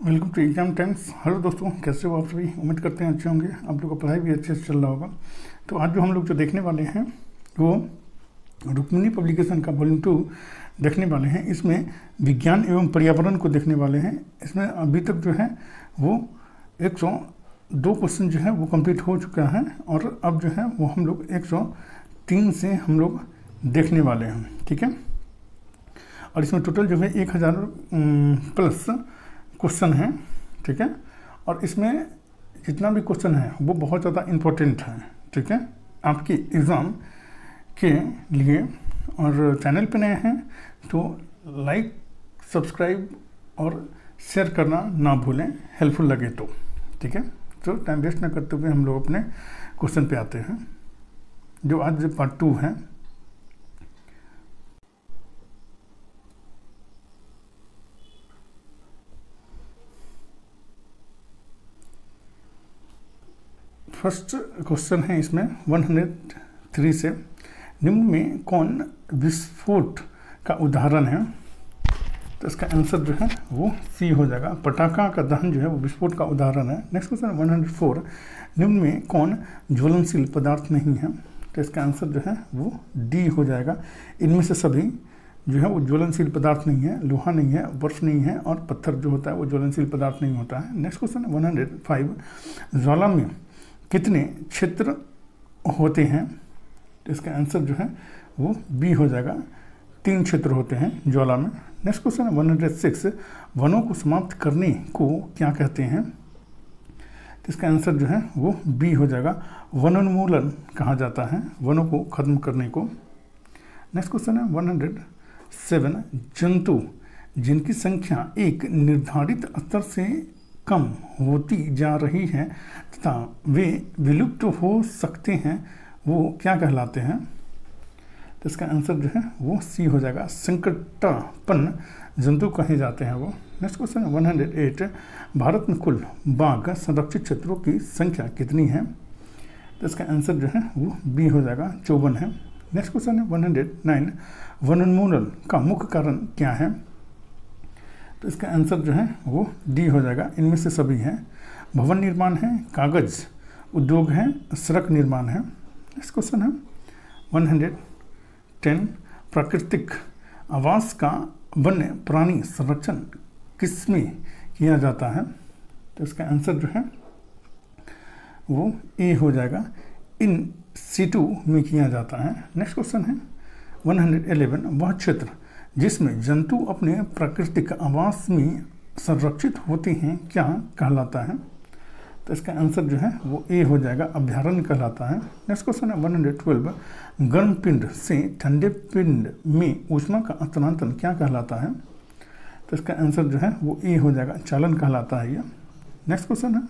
Welcome to exam times. Hello दोस्तों, कैसे हो आप सभी? उम्मीद करते हैं अच्छे होंगे। आप लोग का पढ़ाई भी अच्छे से चल रहा होगा। तो आज जो हम लोग देखने वाले हैं वो रुक्मिणी पब्लिकेशन का वॉल्यूम 2 देखने वाले हैं। इसमें विज्ञान एवं पर्यावरण को देखने वाले हैं। इसमें अभी तक जो है वो 102 क्वेश्चन जो है वो कंप्लीट हो चुका है और अब जो है वो हम लोग 103 से हम लोग देखने वाले हैं। ठीक है, और इसमें टोटल जो है 1000 प्लस क्वेश्चन है। ठीक है, और इसमें जितना भी क्वेश्चन है वो बहुत ज़्यादा इम्पोर्टेंट है। ठीक है, आपकी एग्ज़ाम के लिए। और चैनल पे नए हैं तो लाइक, सब्सक्राइब और शेयर करना ना भूलें, हेल्पफुल लगे तो। ठीक है, तो टाइम वेस्ट ना करते हुए हम लोग अपने क्वेश्चन पे आते हैं, जो आज पार्ट 2 है। फर्स्ट क्वेश्चन है इसमें 103 से, निम्न में कौन विस्फोट का उदाहरण है? तो इसका आंसर जो है वो सी हो जाएगा। पटाखा का दहन जो है वो विस्फोट का उदाहरण है। नेक्स्ट क्वेश्चन 104, निम्न में कौन ज्वलनशील पदार्थ नहीं है? तो इसका आंसर जो है वो डी हो जाएगा। इनमें से सभी जो है वो ज्वलनशील पदार्थ नहीं है। लोहा नहीं है, बर्फ नहीं है और पत्थर जो होता है वो ज्वलनशील पदार्थ नहीं होता है। नेक्स्ट क्वेश्चन 105, ज्वाला में कितने क्षेत्र होते हैं? तो इसका आंसर जो है वो बी हो जाएगा। 3 क्षेत्र होते हैं ज्वाला में। नेक्स्ट क्वेश्चन 106, वनों को समाप्त करने को क्या कहते हैं? तो इसका आंसर जो है वो बी हो जाएगा। वनोन्मूलन कहा जाता है वनों को खत्म करने को। नेक्स्ट क्वेश्चन है 107, जंतु जिनकी संख्या एक निर्धारित स्तर से कम होती जा रही है तथा वे विलुप्त हो सकते हैं, वो क्या कहलाते हैं? तो इसका आंसर जो है वो सी हो जाएगा। संकटापन्न जंतु कहे जाते हैं वो। नेक्स्ट क्वेश्चन 108, भारत में कुल बाघ संरक्षित क्षेत्रों की संख्या कितनी है? तो इसका आंसर जो है वो बी हो जाएगा, 54 है। नेक्स्ट क्वेश्चन है 109, वनोन्मूलन का मुख्य कारण क्या है? तो इसका आंसर जो है वो डी हो जाएगा। इनमें से सभी हैं। भवन निर्माण है, कागज उद्योग है, सड़क निर्माण है। नेक्स्ट क्वेश्चन है 110, प्राकृतिक आवास का वन्य प्राणी संरक्षण किसमें किया जाता है? तो इसका आंसर जो है वो ए हो जाएगा, इन सीटू में किया जाता है। नेक्स्ट क्वेश्चन है 111, वह क्षेत्र जिसमें जंतु अपने प्राकृतिक आवास में संरक्षित होते हैं क्या कहलाता है? तो इसका आंसर जो है वो ए हो जाएगा, अभ्यारण्य कहलाता है। नेक्स्ट क्वेश्चन है 112, गर्म पिंड से ठंडे पिंड में ऊष्मा का स्थानांतरण क्या कहलाता है? तो इसका आंसर जो है वो ए हो जाएगा, चालन कहलाता है ये। नेक्स्ट क्वेश्चन है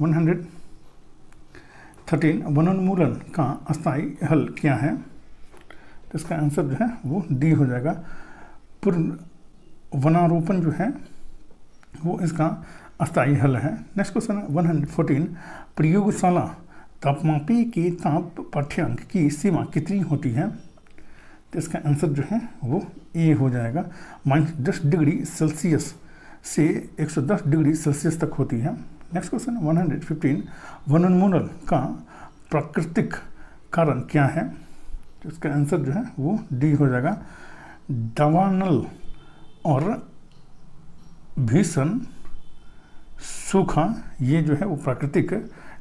113, वनोन्मूलन का अस्थायी हल क्या है? तो इसका आंसर जो है वो डी हो जाएगा, पूर्ण वनारोपण जो है वो इसका अस्थायी हल है। नेक्स्ट क्वेश्चन 114, प्रयोगशाला तापमापी के ताप पाठ्यांक की सीमा कितनी होती है? तो इसका आंसर जो है वो ए हो जाएगा, -10 डिग्री सेल्सियस से 110 डिग्री सेल्सियस तक होती है। नेक्स्ट क्वेश्चन 115, वनोन्मूलन का प्राकृतिक कारण क्या है? तो इसका आंसर जो है वो डी हो जाएगा, दावानल और भीषण सूखा, ये जो है वो प्राकृतिक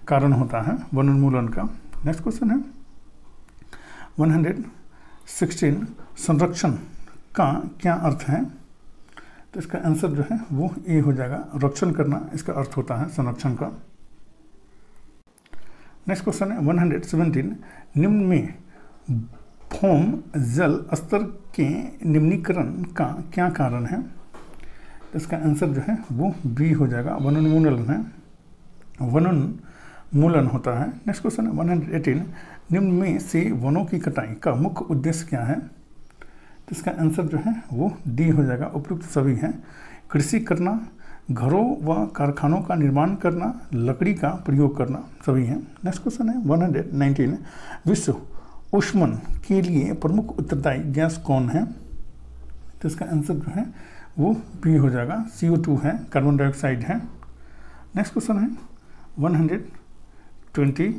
कारण होता है वनोन्मूलन का। नेक्स्ट क्वेश्चन है 116, संरक्षण का क्या अर्थ है? तो इसका आंसर जो है वो ए हो जाएगा, रक्षण करना इसका अर्थ होता है संरक्षण का। नेक्स्ट क्वेश्चन है 117, निम्न में भौम जल स्तर के निम्नीकरण का क्या कारण है? तो इसका आंसर जो है वो बी हो जाएगा, वनोन्मूलन है, वनोन्मूलन होता है। नेक्स्ट क्वेश्चन 118, निम्न में से वनों की कटाई का मुख्य उद्देश्य क्या है? तो इसका आंसर जो है वो डी हो जाएगा, उपयुक्त सभी हैं। कृषि करना, घरों व कारखानों का निर्माण करना, लकड़ी का प्रयोग करना, सभी हैं। नेक्स्ट क्वेश्चन है 119, विश्व ऊष्मन के लिए प्रमुख उत्तरदायी गैस कौन है? तो इसका आंसर जो है वो बी हो जाएगा। CO2 है, कार्बन डाइऑक्साइड है। नेक्स्ट क्वेश्चन है 120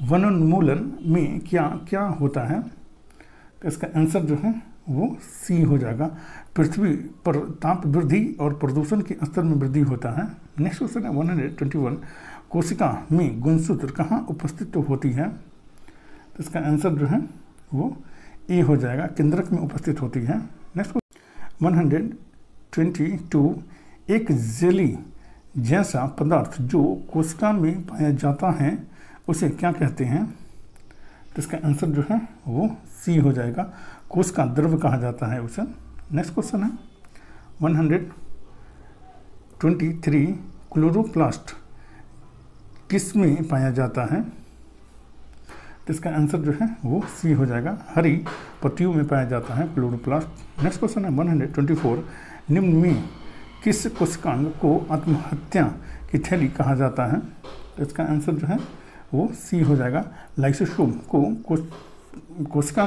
वनोन्मूलन में क्या क्या होता है? तो इसका आंसर जो है वो सी हो जाएगा। पृथ्वी पर ताप वृद्धि और प्रदूषण के स्तर में वृद्धि होता है। नेक्स्ट क्वेश्चन है 121 कोशिका में गुणसूत्र कहाँ उपस्थित होती है? तो इसका आंसर जो है वो ए हो जाएगा, केंद्रक में उपस्थित होती है। नेक्स्ट 122 एक जेली जैसा पदार्थ जो कोशिका में पाया जाता है उसे क्या कहते हैं? तो इसका आंसर जो है वो सी हो जाएगा, कोशिका द्रव कहा जाता है उसे। नेक्स्ट क्वेश्चन है 123 क्लोरोप्लास्ट किस में पाया जाता है? तो इसका आंसर जो है वो सी हो जाएगा, हरी पत्तियों में पाया जाता है क्लोरोप्लास्ट। नेक्स्ट क्वेश्चन है 124 निम्न में किस कोशिकांग को आत्महत्या की थैली कहा जाता है? तो इसका आंसर जो है वो सी हो जाएगा, लाइसोसोम को कोशिका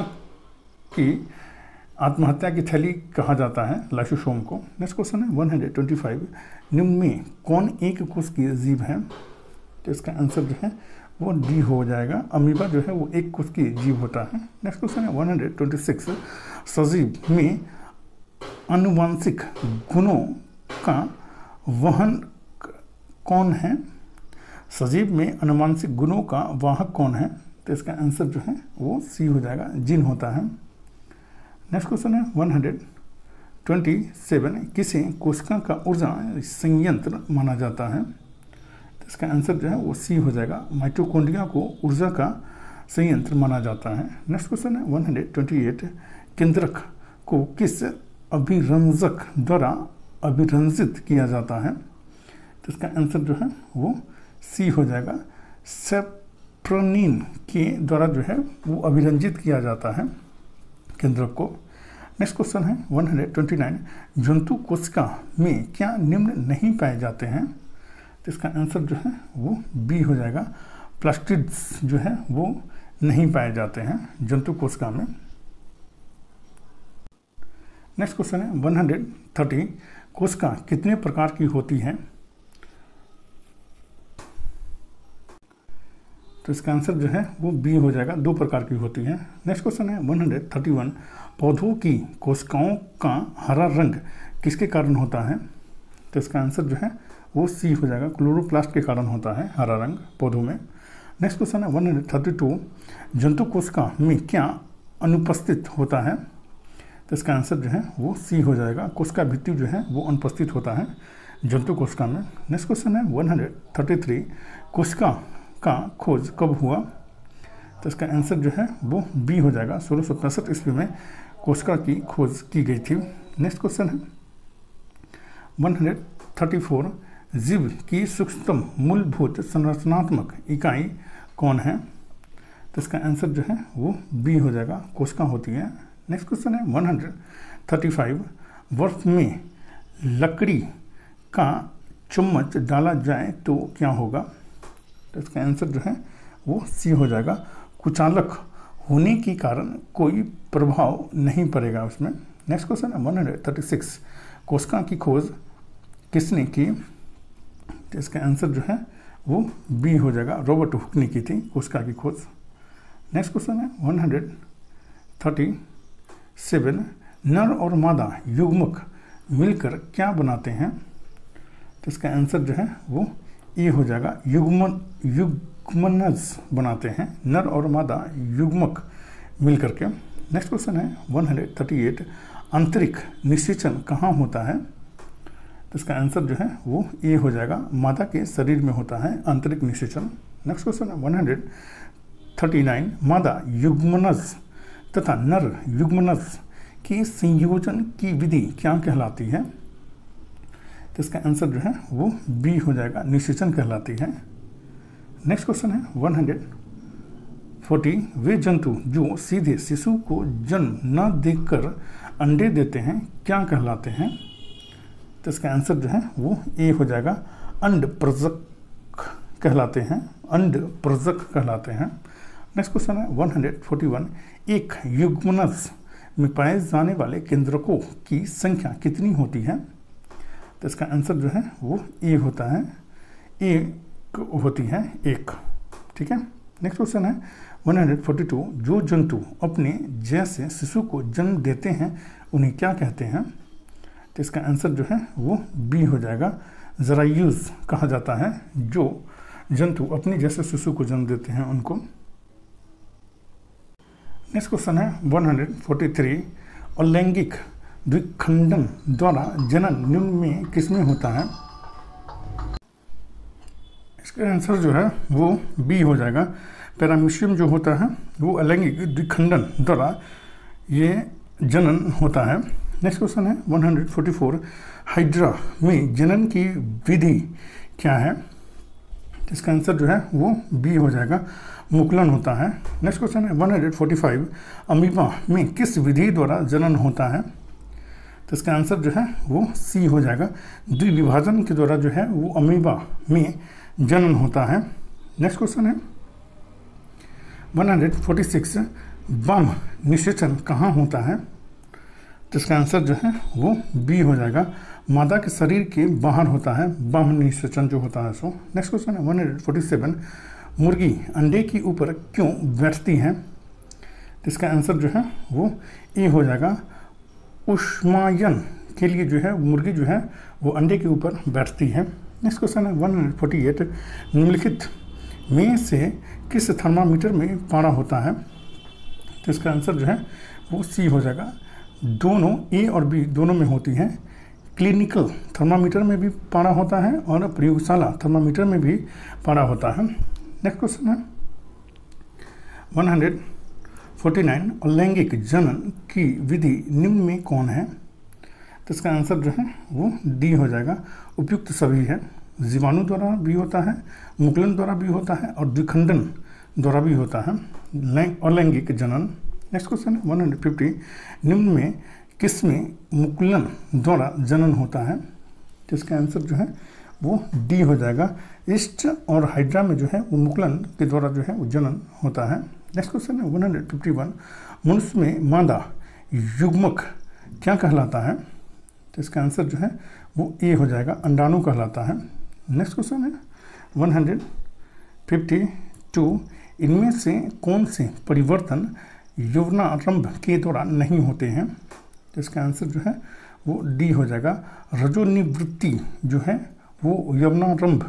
की आत्महत्या की थैली कहा जाता है, लाइसोसोम को। नेक्स्ट क्वेश्चन है 125 निम्न में कौन एक कोश की जीव है? तो इसका आंसर जो है वो डी हो जाएगा, अमीबा जो है वो एक कोश की जीव होता है। नेक्स्ट क्वेश्चन है 126 सजीव में आनुवंशिक गुणों का वहन कौन है? सजीव में आनुवंशिक गुणों का वाहक कौन है? तो इसका आंसर जो है वो सी हो जाएगा, जीन होता है। नेक्स्ट क्वेश्चन है 127 किसे कोशिका का ऊर्जा संयंत्र माना जाता है? तो इसका आंसर जो है वो सी हो जाएगा, माइटोकॉन्ड्रिया को ऊर्जा का संयंत्र माना जाता है। नेक्स्ट क्वेश्चन है 128 केंद्रक को किस अभिरंजक द्वारा अभिरंजित किया जाता है? तो इसका आंसर जो है वो सी हो जाएगा, सेप्रोनिन के द्वारा जो है वो अभिरंजित किया जाता है केंद्रक को। नेक्स्ट क्वेश्चन है 129 जंतु कोशिका में क्या निम्न नहीं पाए जाते हैं? तो इसका आंसर जो है वो बी हो जाएगा, प्लास्टिड्स जो है वो नहीं पाए जाते हैं जंतु कोशिका में। नेक्स्ट क्वेश्चन है 130 कोशिका कितने प्रकार की होती है? तो इसका आंसर जो है वो बी हो जाएगा, 2 प्रकार की होती है। नेक्स्ट क्वेश्चन है 131 पौधों की कोशिकाओं का हरा रंग किसके कारण होता है? तो इसका आंसर जो है वो सी हो जाएगा, क्लोरोप्लास्ट के कारण होता है हरा रंग पौधों में। नेक्स्ट क्वेश्चन है 132 जंतु कोशिका में क्या अनुपस्थित होता है? तो इसका आंसर जो है वो सी हो जाएगा, कोशिका भित्ति जो है वो अनुपस्थित होता है जंतु कोशिका में। नेक्स्ट क्वेश्चन है 133 कोशिका का खोज कब हुआ? तो इसका आंसर जो है वो बी हो जाएगा, 1665 ईस्वी में कोशिका की खोज की गई थी। नेक्स्ट क्वेश्चन है 134 जीव की सूक्ष्मतम मूलभूत संरचनात्मक इकाई कौन है? तो इसका आंसर जो है वो बी हो जाएगा, कोशिका होती है। नेक्स्ट क्वेश्चन है 135 वर्ष में लकड़ी का चम्मच डाला जाए तो क्या होगा? तो इसका आंसर जो है वो सी हो जाएगा, कुचालक होने के कारण कोई प्रभाव नहीं पड़ेगा उसमें। नेक्स्ट क्वेश्चन है 136 कोशिका की खोज किसने की? तो इसका आंसर जो है वो बी हो जाएगा, रॉबर्ट हुक ने की थी कोशिका की खोज। नेक्स्ट क्वेश्चन है 137 नर और मादा युग्मक मिलकर क्या बनाते हैं? तो इसका आंसर जो है वो ए हो जाएगा, युग्मनज बनाते हैं नर और मादा युग्मक मिलकर के। नेक्स्ट क्वेश्चन है 138 आंतरिक निषेचन कहाँ होता है? तो इसका आंसर जो है वो ए हो जाएगा, मादा के शरीर में होता है आंतरिक निषेचन। नेक्स्ट क्वेश्चन है 139 मादा युग्मनज तथा नर युग्मनज के संयोजन की विधि क्या कहलाती है? तो इसका आंसर जो है वो बी हो जाएगा, निषेचन कहलाती है। नेक्स्ट क्वेश्चन है 140 वे जंतु जो सीधे शिशु को जन्म न देकर अंडे देते हैं क्या कहलाते हैं? तो इसका आंसर जो है वो ए हो जाएगा, अंडप्रजक कहलाते हैं, अंडप्रजक कहलाते हैं। नेक्स्ट क्वेश्चन है 141 एक युग्मनज में पाए जाने वाले केंद्रकों की संख्या कितनी होती है? तो इसका आंसर जो है वो ए होता है, एक होती है, एक। ठीक है। नेक्स्ट क्वेश्चन है 142, जो जंतु अपने जैसे शिशु को जन्म देते हैं उन्हें क्या कहते हैं? तो इसका आंसर जो है वो बी हो जाएगा, जरायूज कहा जाता है। जो जंतु अपने जैसे शिशु को जन्म देते हैं उनको। नेक्स्ट क्वेश्चन है 143, अलैंगिक द्विखंडन द्वारा जनन निम्न में किसमें होता है? इसका आंसर जो है वो बी हो जाएगा, पैरामीशियम जो होता है वो अलैंगिक द्विखंडन द्वारा ये जनन होता है। नेक्स्ट क्वेश्चन है 144, हाइड्रा में जनन की विधि क्या है? इसका आंसर जो है वो बी हो जाएगा, मुकुलन होता है। नेक्स्ट क्वेश्चन है 145, अमीबा में किस विधि द्वारा जनन होता है? तो इसका आंसर जो है वो सी हो जाएगा, द्विविभाजन के द्वारा जो है वो अमीबा में जनन होता है। नेक्स्ट क्वेश्चन है 146, बम निषेचन कहाँ होता है? तो इसका आंसर जो है वो बी हो जाएगा, मादा के शरीर के बाहर होता है बम निषेचन जो होता है सो। नेक्स्ट क्वेश्चन है 147, मुर्गी अंडे के ऊपर क्यों बैठती है? तो इसका आंसर जो है वो ए हो जाएगा, ऊष्मायन के लिए जो है मुर्गी जो है वो अंडे के ऊपर बैठती है। नेक्स्ट क्वेश्चन है 148, निम्नलिखित में से किस थर्मामीटर में पारा होता है? तो इसका आंसर जो है वो सी हो जाएगा, दोनों ए और बी दोनों में होती हैं। क्लिनिकल थर्मामीटर में भी पारा होता है और प्रयोगशाला थर्मामीटर में भी पारा होता है। नेक्स्ट क्वेश्चन है 149, अलैंगिक जनन की विधि निम्न में कौन है? तो इसका आंसर जो है वो डी हो जाएगा, उपयुक्त सभी है। जीवाणु द्वारा भी होता है, मुकुलन द्वारा भी होता है और द्विखंडन द्वारा भी होता है अलैंगिक जनन। नेक्स्ट क्वेश्चन 150, निम्न में किसमें मुकुलन द्वारा जनन होता है? तो इसका आंसर जो है वो डी हो जाएगा, ईस्ट और हाइड्रा में जो है वो मुकुलन के द्वारा जो है वो जनन होता है। नेक्स्ट क्वेश्चन है 151, मनुष्य में मादा युग्मक क्या कहलाता है? तो इसका आंसर जो है वो ए हो जाएगा, अंडाणु कहलाता है। नेक्स्ट क्वेश्चन है 152, इनमें से कौन से परिवर्तन यौवनारंभ के दौरान नहीं होते हैं? तो इसका आंसर जो है वो डी हो जाएगा, रजोनिवृत्ति जो है वो यौवनारंभ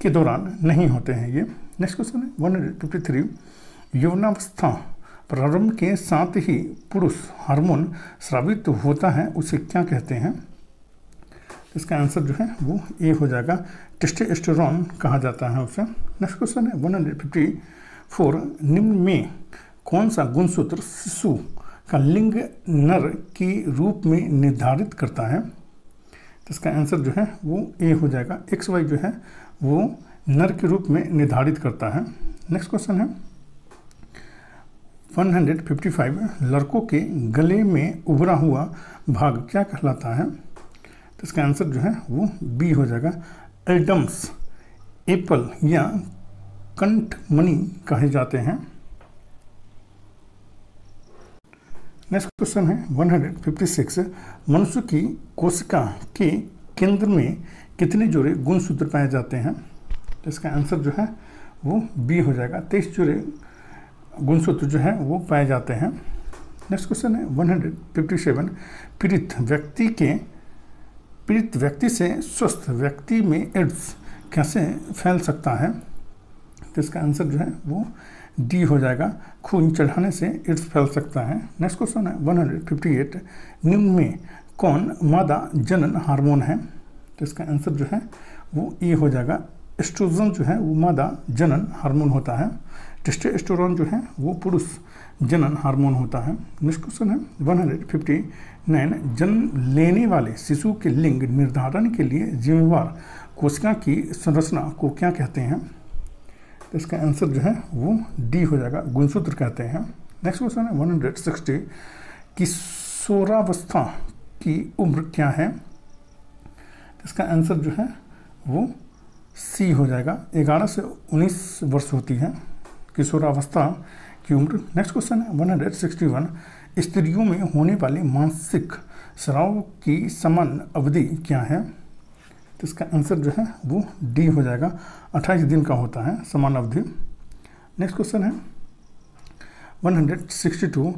के दौरान नहीं होते हैं ये। नेक्स्ट क्वेश्चन है 153, यौवनावस्था प्रारंभ के साथ ही पुरुष हार्मोन स्रावित होता है, उसे क्या कहते हैं? इसका आंसर जो है वो ए हो जाएगा, टेस्टोस्टेरोन कहा जाता है उसे। नेक्स्ट क्वेश्चन है 154, निम्न में कौन सा गुणसूत्र शिशु का लिंग नर के रूप में निर्धारित करता है? तो इसका आंसर जो है वो ए हो जाएगा, XY जो है वो नर के रूप में निर्धारित करता है। नेक्स्ट क्वेश्चन है 155, लड़कों के गले में उभरा हुआ भाग क्या कहलाता है? तो इसका आंसर जो है वो बी हो जाएगा, एडम्स एप्पल या कंठमणि कहे जाते हैं। नेक्स्ट क्वेश्चन है 156, मनुष्य की कोशिका के केंद्र में कितने जोड़े गुणसूत्र पाए जाते हैं? तो इसका आंसर जो है वो बी हो जाएगा, 23 जोड़े गुणसूत्र जो है वो पाए जाते हैं। नेक्स्ट क्वेश्चन है 157, पीड़ित व्यक्ति से स्वस्थ व्यक्ति में एड्स कैसे फैल सकता है? तो इसका आंसर जो है वो डी हो जाएगा, खून चढ़ाने से एड्स फैल सकता है। नेक्स्ट क्वेश्चन है 158, निम्न में कौन मादा जनन हार्मोन है? तो इसका आंसर जो है वो ए हो जाएगा, एस्ट्रोजन जो है वो मादा जनन हार्मोन होता है, टेस्टोस्टेरोन जो है वो पुरुष जनन हार्मोन होता है। नेक्स्ट क्वेश्चन है 159, जन्म लेने वाले शिशु के लिंग निर्धारण के लिए जिम्मेवार कोशिका की संरचना को क्या कहते हैं? तो इसका आंसर जो है वो डी हो जाएगा, गुणसूत्र कहते हैं। नेक्स्ट क्वेश्चन है 160, किशोरावस्था की उम्र क्या है? इसका आंसर जो है वो सी हो जाएगा, 11 से 19 वर्ष होती है किशोरावस्था की उम्र। नेक्स्ट क्वेश्चन है 161, स्त्रियों में होने वाले मासिक स्राव की समान अवधि क्या है? तो इसका आंसर जो है वो डी हो जाएगा, 28 दिन का होता है समान अवधि। नेक्स्ट क्वेश्चन है 162,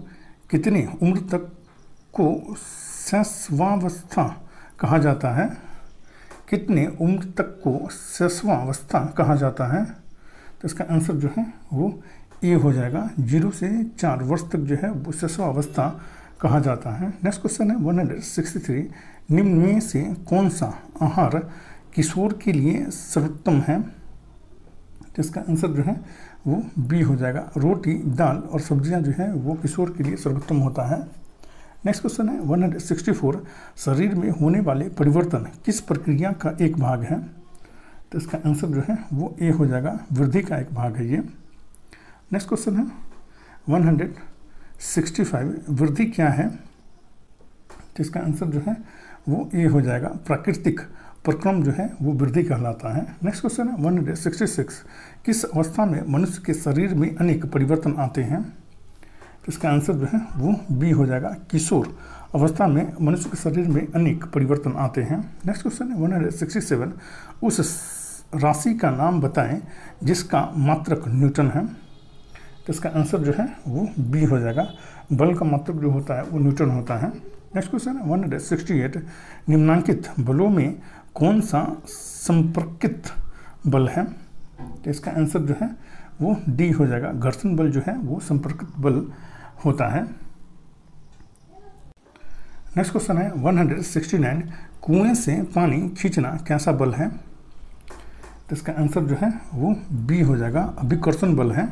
कितनी उम्र तक को शैशवावस्था कहा जाता है? कितने उम्र तक को शैशवावस्था कहा जाता है? तो इसका आंसर जो है वो ए हो जाएगा, 0 से 4 वर्ष तक जो है वो शैशवावस्था कहा जाता है। नेक्स्ट क्वेश्चन है 163, निम्न में से कौन सा आहार किशोर के लिए सर्वोत्तम है? तो इसका आंसर जो है वो बी हो जाएगा, रोटी, दाल और सब्जियां जो है वो किशोर के लिए सर्वोत्तम होता है। नेक्स्ट क्वेश्चन है 164, शरीर में होने वाले परिवर्तन किस प्रक्रिया का एक भाग है? तो इसका आंसर जो है वो ए हो जाएगा, वृद्धि का एक भाग है ये। नेक्स्ट क्वेश्चन है 165, वृद्धि क्या है? तो इसका आंसर जो है वो ए हो जाएगा, प्राकृतिक प्रक्रम जो है वो वृद्धि कहलाता है। नेक्स्ट क्वेश्चन है 166, किस अवस्था में मनुष्य के शरीर में अनेक परिवर्तन आते हैं? तो इसका आंसर जो है वो बी हो जाएगा, किशोर अवस्था में मनुष्य के शरीर में अनेक परिवर्तन आते हैं। नेक्स्ट क्वेश्चन है 167, उस राशि का नाम बताएं जिसका मात्रक न्यूटन है। तो इसका आंसर जो है वो बी हो जाएगा, बल का मात्रक जो होता है वो न्यूटन होता है। नेक्स्ट क्वेश्चन है 168, निम्नांकित बलों में कौन सा संपर्कित बल है? तो इसका आंसर जो है वो डी हो जाएगा, घर्षण बल जो है वो संपर्कित बल होता है। नेक्स्ट क्वेश्चन है 169, कुएं से पानी खींचना कैसा बल है? तो इसका आंसर जो है वो बी हो जाएगा, अभिकर्षण बल है।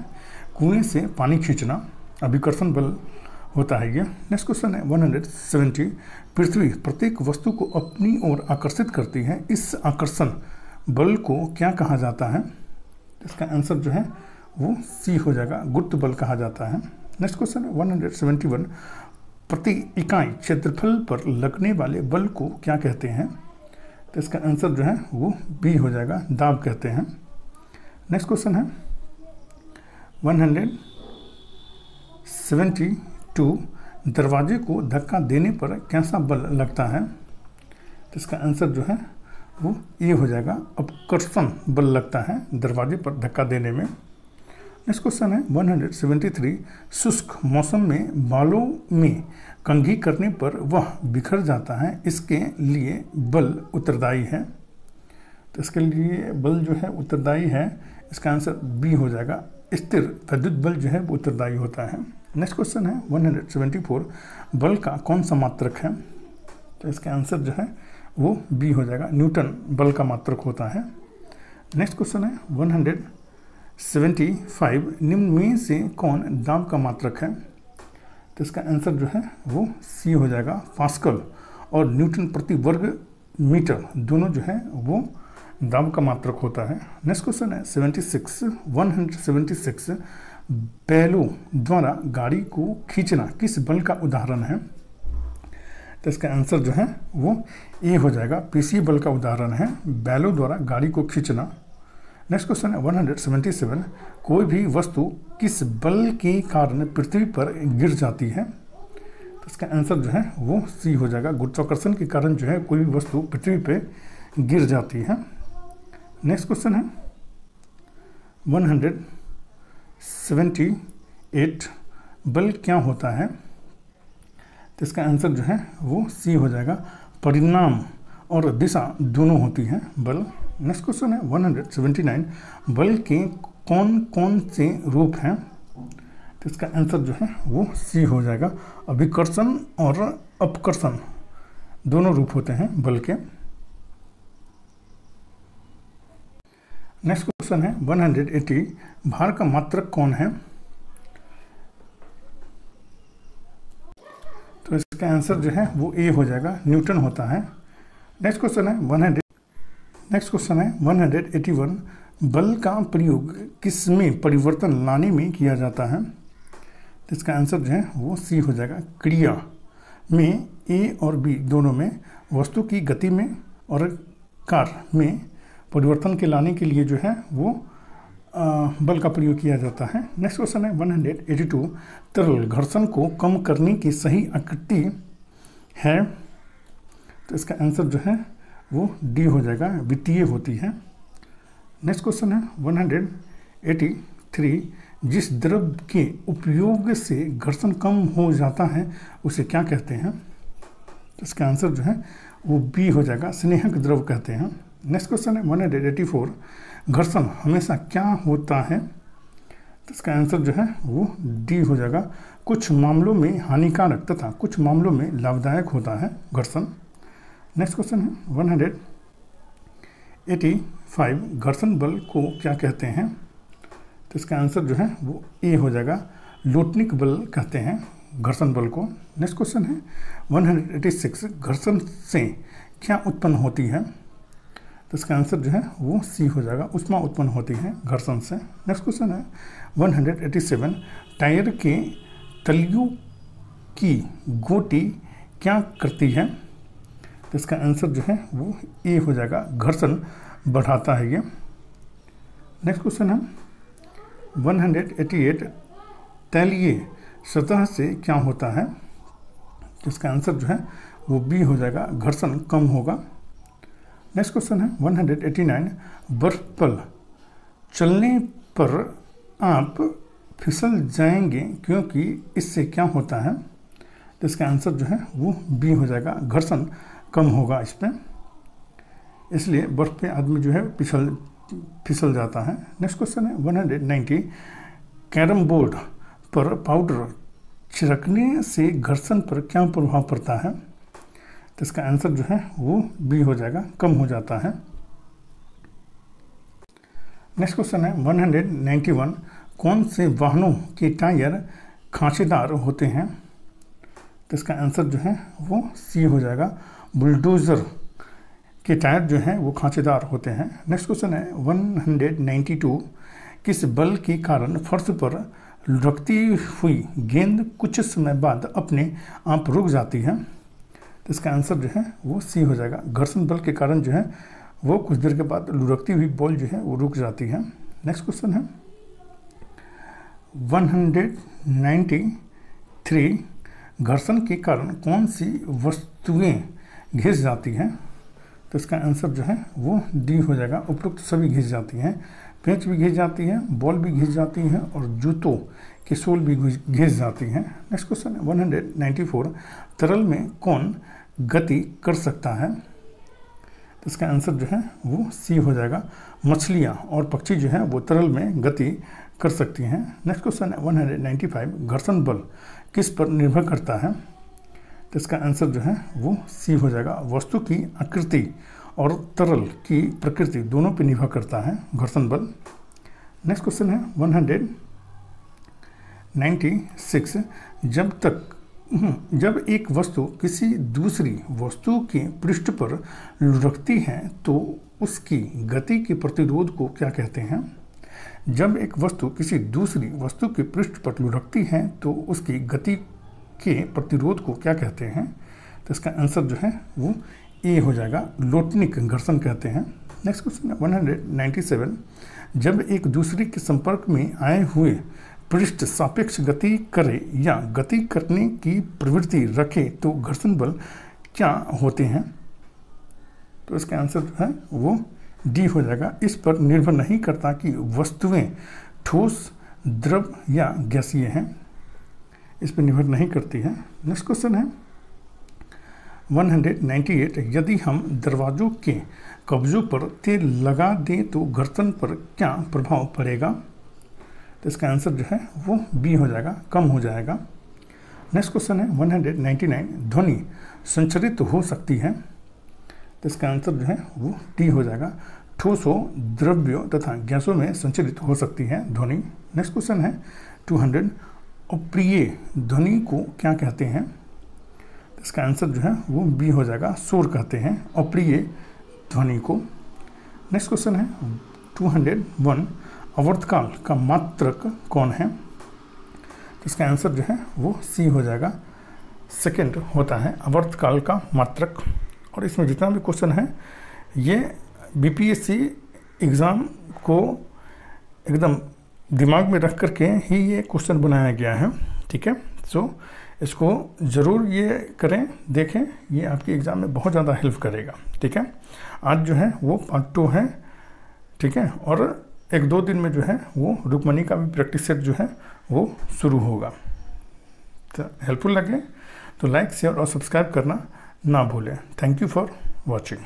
कुएं से पानी खींचना अभिकर्षण बल होता है ये। नेक्स्ट क्वेश्चन है 170, पृथ्वी प्रत्येक वस्तु को अपनी ओर आकर्षित करती है, इस आकर्षण बल को क्या कहा जाता है? इसका आंसर जो है वो सी हो जाएगा, गुरुत्व बल कहा जाता है। नेक्स्ट क्वेश्चन है 171, प्रति इकाई क्षेत्रफल पर लगने वाले बल को क्या कहते हैं? तो इसका आंसर जो है वो बी हो जाएगा, दाब कहते हैं। नेक्स्ट क्वेश्चन है 172, दरवाजे को धक्का देने पर कैसा बल लगता है? तो इसका आंसर जो है वो ये हो जाएगा, अपकर्षण बल लगता है दरवाजे पर धक्का देने में। नेक्स्ट क्वेश्चन है 173, शुष्क मौसम में बालों में कंघी करने पर वह बिखर जाता है, इसके लिए बल उत्तरदायी है। तो इसके लिए बल जो है उत्तरदायी है, इसका आंसर बी हो जाएगा, स्थिर विद्युत बल जो है वो उत्तरदायी होता है। नेक्स्ट क्वेश्चन है 174, बल का कौन सा मात्रक है? तो इसका आंसर जो है वो बी हो जाएगा, न्यूटन बल का मात्रक होता है। नेक्स्ट क्वेश्चन है 175, निम्न में से कौन दाब का मात्रक है? तो इसका आंसर जो है वो सी हो जाएगा, पास्कल और न्यूटन प्रति वर्ग मीटर दोनों जो है वो दाब का मात्रक होता है। नेक्स्ट क्वेश्चन है 176, बैलों द्वारा गाड़ी को खींचना किस बल का उदाहरण है? तो इसका आंसर जो है वो ए हो जाएगा, पीसी बल का उदाहरण है, बैलों द्वारा गाड़ी को खींचना। नेक्स्ट क्वेश्चन है 177, कोई भी वस्तु किस बल के कारण पृथ्वी पर गिर जाती है? तो इसका आंसर जो है वो सी हो जाएगा, गुरुत्वाकर्षण के कारण जो है कोई भी वस्तु पृथ्वी पे गिर जाती है। नेक्स्ट क्वेश्चन है 178, बल क्या होता है? तो इसका आंसर जो है वो सी हो जाएगा, परिणाम और दिशा दोनों होती हैं बल। नेक्स्ट क्वेश्चन है 179, बल के कौन कौन से रूप हैं? तो इसका आंसर जो है वो सी हो जाएगा, अभिकर्षण और अपकर्षण दोनों रूप होते हैं बल के। नेक्स्ट क्वेश्चन है 180, भार का मात्रक कौन है? तो इसका आंसर जो है वो ए हो जाएगा, न्यूटन होता है। नेक्स्ट क्वेश्चन है 181, बल का प्रयोग किसमें परिवर्तन लाने में किया जाता है? तो इसका आंसर जो है वो सी हो जाएगा, क्रिया में ए और बी दोनों में, वस्तु की गति में और कार्य में परिवर्तन के लाने के लिए जो है वो बल का प्रयोग किया जाता है। नेक्स्ट क्वेश्चन है 182, तरल घर्षण को कम करने की सही आकृति है। तो इसका आंसर जो है वो डी हो जाएगा, वित्तीय होती है। नेक्स्ट क्वेश्चन है 183, जिस द्रव के उपयोग से घर्षण कम हो जाता है उसे क्या कहते हैं। तो इसका आंसर जो है वो बी हो जाएगा, स्नेहक द्रव कहते हैं। नेक्स्ट क्वेश्चन है 184, घर्षण हमेशा क्या होता है। तो इसका आंसर जो है वो डी हो जाएगा, कुछ मामलों में हानिकारक तथा कुछ मामलों में लाभदायक होता है घर्षण। नेक्स्ट क्वेश्चन है 185, घर्षण बल को क्या कहते हैं। तो इसका आंसर जो है वो ए हो जाएगा, लोटनिक बल कहते हैं घर्षण बल को। नेक्स्ट क्वेश्चन है 186, घर्षण से क्या उत्पन्न होती है। तो इसका आंसर जो है वो सी हो जाएगा, ऊष्मा उत्पन्न होती है घर्षण से। नेक्स्ट क्वेश्चन है 187, टायर के तलियों की गोटी क्या करती है। तो इसका आंसर जो है वो ए हो जाएगा, घर्षण बढ़ाता है ये। नेक्स्ट क्वेश्चन है 188, तैलीय सतह से क्या होता है। तो इसका आंसर जो है वो बी हो जाएगा, घर्षण कम होगा। नेक्स्ट क्वेश्चन है 189, बर्फ पर चलने पर आप फिसल जाएंगे क्योंकि इससे क्या होता है। तो इसका आंसर जो है वो बी हो जाएगा, घर्षण कम होगा इस पर, इसलिए बर्फ पे आदमी जो है फिसल जाता है। नेक्स्ट क्वेश्चन है 190, कैरम बोर्ड पर पाउडर छिड़कने से घर्षण पर क्या प्रभाव पड़ता है। तो इसका आंसर जो है वो बी हो जाएगा, कम हो जाता है। नेक्स्ट क्वेश्चन है 191, कौन से वाहनों के टायर खांचेदार होते हैं। तो इसका आंसर जो है वो सी हो जाएगा, बुलडोज़र के टायर जो हैं वो खांचेदार होते हैं। नेक्स्ट क्वेश्चन है 192, किस बल के कारण फर्श पर लुढ़कती हुई गेंद कुछ समय बाद अपने आप रुक जाती है। तो इसका आंसर जो है वो सी हो जाएगा, घर्षण बल के कारण जो है वो कुछ देर के बाद लुढ़कती हुई बॉल जो है वो रुक जाती है। नेक्स्ट क्वेश्चन है 193, घर्षण के कारण कौन सी वस्तुएं घिस जाती हैं। तो इसका आंसर जो है वो डी हो जाएगा, उपरोक्त सभी घिस जाती हैं। पेंच भी घिस जाती है, बॉल भी घिस जाती है और जूतों के सोल भी घिस जाती हैं। नेक्स्ट क्वेश्चन है 194, तरल में कौन गति कर सकता है। तो इसका आंसर जो है वो सी हो जाएगा, मछलियाँ और पक्षी जो है वो तरल में गति कर सकती हैं। नेक्स्ट क्वेश्चन है 195, घर्षण बल किस पर निर्भर करता है। तो इसका आंसर जो है वो सी हो जाएगा, वस्तु की आकृति और तरल की प्रकृति दोनों पर निर्भर करता है घर्षण बल। नेक्स्ट क्वेश्चन है 196, जब एक वस्तु किसी दूसरी वस्तु के पृष्ठ पर लुढ़कती है तो उसकी गति के प्रतिरोध को क्या कहते हैं। जब एक वस्तु किसी दूसरी वस्तु के पृष्ठ पर लुढ़कती है तो उसकी गति के प्रतिरोध को क्या कहते हैं। तो इसका आंसर जो है वो ए हो जाएगा, लोटनिक घर्षण कहते हैं। नेक्स्ट क्वेश्चन है 197, जब एक दूसरे के संपर्क में आए हुए पृष्ठ सापेक्ष गति करे या गति करने की प्रवृत्ति रखे तो घर्षण बल क्या होते हैं। तो इसका आंसर जो है वो डी हो जाएगा, इस पर निर्भर नहीं करता कि वस्तुएं ठोस, द्रव या गैसीय हैं, इस पर निर्भर नहीं करती है। नेक्स्ट क्वेश्चन है 198, यदि हम दरवाजों के कब्जों पर तेल लगा दें तो घर्षण पर क्या प्रभाव पड़ेगा। तो इसका आंसर जो है वो बी हो जाएगा, कम हो जाएगा। नेक्स्ट क्वेश्चन है 199, ध्वनि संचरित हो सकती है। तो इसका आंसर जो है वो डी हो जाएगा, ठोसों, द्रव्यों तथा गैसों में संचरित हो सकती है ध्वनि। नेक्स्ट क्वेश्चन है 200, अप्रिय ध्वनि को क्या कहते हैं। तो इसका आंसर जो है वो बी हो जाएगा, शोर कहते हैं अप्रिय ध्वनि को। नेक्स्ट क्वेश्चन है 201, आवर्तकाल का मात्रक कौन है। तो इसका आंसर जो है वो सी हो जाएगा, सेकंड होता है आवर्तकाल का मात्रक। और इसमें जितना भी क्वेश्चन है ये बीपीएससी एग्ज़ाम को एकदम दिमाग में रख करके ही ये क्वेश्चन बनाया गया है, ठीक है। सो इसको ज़रूर ये करें, देखें, ये आपके एग्ज़ाम में बहुत ज़्यादा हेल्प करेगा, ठीक है। आज जो है वो पार्ट 2 है, ठीक है, और 1-2 दिन में जो है वो रुक्मणी का भी प्रैक्टिस सेट जो है वो शुरू होगा। तो हेल्पफुल लगे तो लाइक, शेयर और सब्सक्राइब करना ना भूलें। Thank you for watching.